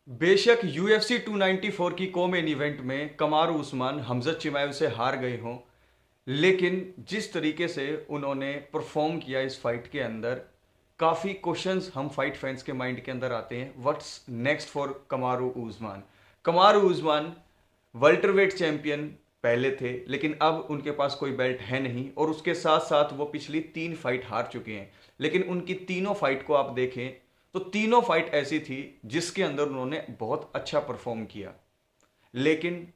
बेशक UFC 294 की को-मेन event में कमारू उस्मान हमजत चिमाएव से हार गए हों, लेकिन जिस तरीके से उन्होंने परफॉर्म किया इस फाइट के अंदर, काफ़ी क्वेश्चंस हम फाइट फैंस के माइंड के अंदर आते हैं। What's next for कमारू Usman? कमारू Usman welterweight champion पहले थे, लेकिन अब उनके पास कोई बेल्ट है नहीं और उसके साथ साथ वो पिछली 3 फाइट हार चुके हैं। लेकिन उनकी तीनों फाइट को आप देखें तो तीनों फाइट ऐसी थी जिसके अंदर उन्होंने बहुत अच्छा परफॉर्म किया, लेकिन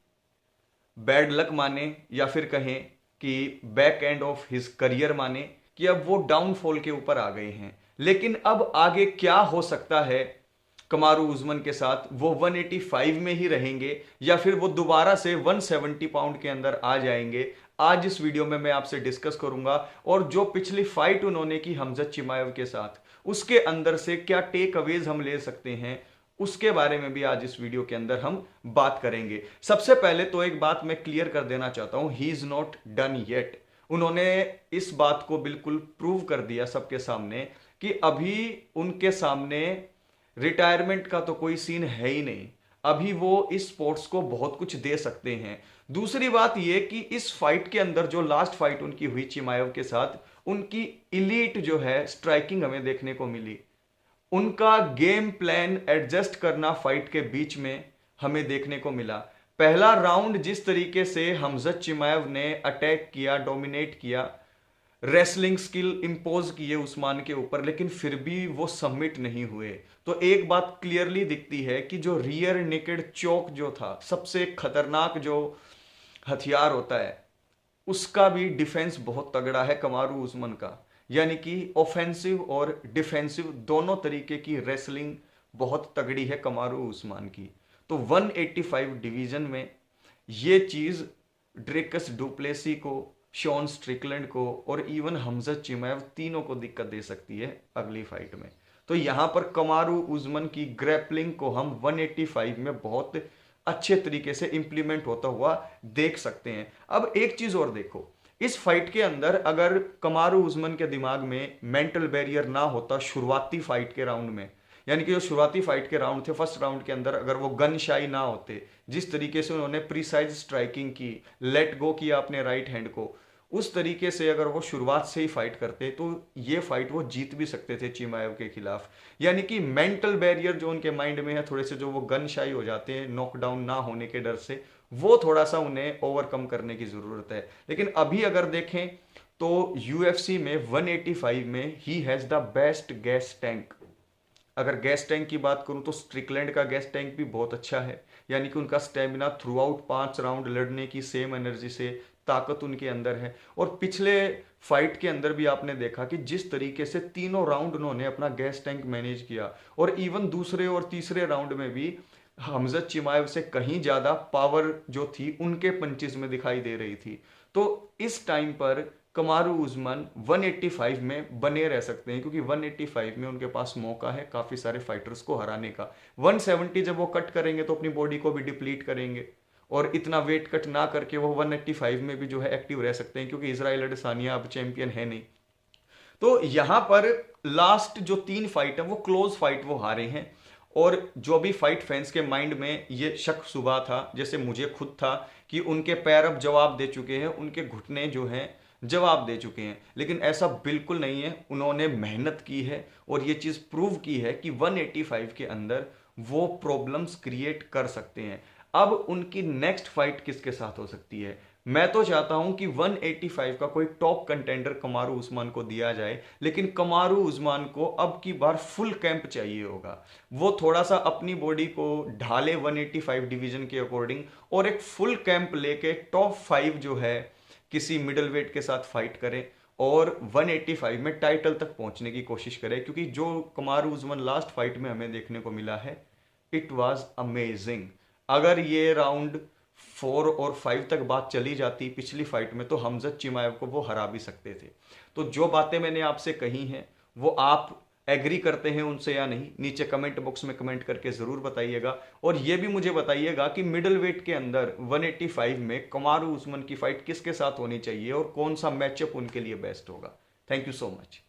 बैड लक माने या फिर कहें कि back end of his career माने कि अब वो डाउनफॉल के ऊपर आ गए हैं। लेकिन अब आगे क्या हो सकता है कमारू उस्मान के साथ? वो 185 में ही रहेंगे या फिर वो दोबारा से 170 पाउंड के अंदर आ जाएंगे? आज इस वीडियो में मैं आपसे डिस्कस करूंगा। और जो पिछली फाइट उन्होंने की हमजत चिमाएव के साथ, उसके अंदर से क्या टेक अवेज हम ले सकते हैं, उसके बारे में भी आज इस वीडियो के अंदर हम बात करेंगे। सबसे पहले तो एक बात मैं क्लियर कर देना चाहता हूं, he is not done yet. उन्होंने इस बात को बिल्कुल प्रूव कर दिया सबके सामने कि अभी उनके सामने रिटायरमेंट का तो कोई सीन है ही नहीं। अभी वो इस स्पोर्ट्स को बहुत कुछ दे सकते हैं। दूसरी बात यह कि इस फाइट के अंदर जो लास्ट फाइट उनकी हुई चिमाएव के साथ, उनकी इलीट जो है स्ट्राइकिंग हमें देखने को मिली। उनका गेम प्लान एडजस्ट करना फाइट के बीच में हमें देखने को मिला। पहला राउंड जिस तरीके से हमजत चिमाएव ने अटैक किया, डोमिनेट किया, रेसलिंग स्किल इंपोज किए उस्मान के ऊपर, लेकिन फिर भी वो सबमिट नहीं हुए। तो एक बात क्लियरली दिखती है कि जो रियर नेकेड चोक जो था, सबसे खतरनाक जो हथियार होता है, उसका भी डिफेंस बहुत तगड़ा है कमारू उस्मान का। यानी कि ऑफेंसिव और डिफेंसिव दोनों तरीके की रेसलिंग बहुत तगड़ी है कमारू उस्मान की। तो 185 डिवीजन में ये चीज ड्रेकस डुप्लेसी को, शॉन स्ट्रिकलैंड को और इवन हमजत चिमाएव तीनों को दिक्कत दे सकती है अगली फाइट में। तो यहां पर कमारू उस्मान की ग्रैपलिंग को हम 185 में बहुत अच्छे तरीके से इंप्लीमेंट होता हुआ देख सकते हैं। अब एक चीज और देखो, इस फाइट के अंदर अगर कमारू उस्मान के दिमाग में मेंटल बैरियर ना होता शुरुआती फाइट के राउंड में, यानी कि जो शुरुआती फाइट के राउंड थे, फर्स्ट राउंड के अंदर अगर वो गन शाई ना होते, जिस तरीके से उन्होंने प्रीसाइज स्ट्राइकिंग की, लेट गो किया अपने राइट हैंड को, उस तरीके से अगर वो शुरुआत से ही फाइट करते तो ये फाइट वो जीत भी सकते थे चिमाएव के खिलाफ। यानी कि मेंटल बैरियर जो उनके माइंड में है, थोड़े से जो वो गन शाई हो जाते हैं नॉकडाउन ना होने के डर से, वो थोड़ा सा उन्हें ओवरकम करने की जरूरत है। लेकिन अभी अगर देखें तो यूएफसी में 185 में he has the best gas tank. अगर गैस टैंक की बात करूं तो स्ट्रिकलैंड का गैस टैंक भी बहुत अच्छा है। यानी कि उनका स्टेमिना थ्रू आउट 5 राउंड लड़ने की सेम एनर्जी से ताकत उनके अंदर है। और पिछले फाइट के अंदर भी आपने देखा कि जिस तरीके से तीनों राउंड उन्होंने अपना गैस टैंक मैनेज किया, और इवन दूसरे और तीसरे राउंड में भी हमजत चिमाएव से कहीं ज्यादा पावर जो थी उनके पंचेस में दिखाई दे रही थी। तो इस टाइम पर कमारू उस्मान 185 में बने रह सकते हैं, क्योंकि 185 में उनके पास मौका है काफी सारे फाइटर्स को हराने का। 170 जब वो कट करेंगे तो अपनी बॉडी को भी डिप्लीट करेंगे, और इतना वेट कट ना करके वो 185 में भी जो है एक्टिव रह सकते हैं, क्योंकि इजराइल अडेसानिया अब चैंपियन है नहीं। तो यहां पर लास्ट जो 3 फाइट है वो क्लोज फाइट वो हारे हैं। और जो भी फाइट फैंस के माइंड में ये शक सुबह था, जैसे मुझे खुद था, कि उनके पैर अब जवाब दे चुके हैं, उनके घुटने जो हैं जवाब दे चुके हैं, लेकिन ऐसा बिल्कुल नहीं है। उन्होंने मेहनत की है और ये चीज प्रूव की है कि 185 के अंदर वो प्रॉब्लम्स क्रिएट कर सकते हैं। अब उनकी नेक्स्ट फाइट किसके साथ हो सकती है? मैं तो चाहता हूं कि 185 का कोई टॉप कंटेंडर कमारू उस्मान को दिया जाए, लेकिन कमारू उस्मान को अब की बार फुल कैंप चाहिए होगा। वो थोड़ा सा अपनी बॉडी को ढाले 185 डिवीजन के अकॉर्डिंग, और एक फुल कैंप लेके टॉप 5 जो है किसी मिडल वेट के साथ फाइट करे और 185 में टाइटल तक पहुंचने की कोशिश करे। क्योंकि जो कमारू उस्मान लास्ट फाइट में हमें देखने को मिला है, इट वाज अमेजिंग। अगर ये राउंड 4 और 5 तक बात चली जाती पिछली फाइट में, तो हमजत चिमाएव को वो हरा भी सकते थे। तो जो बातें मैंने आपसे कही हैं वो आप एग्री करते हैं उनसे या नहीं, नीचे कमेंट बॉक्स में कमेंट करके जरूर बताइएगा। और ये भी मुझे बताइएगा कि मिडिल वेट के अंदर 185 में कमारू उस्मान की फाइट किसके साथ होनी चाहिए और कौन सा मैचअप उनके लिए बेस्ट होगा। Thank you so much.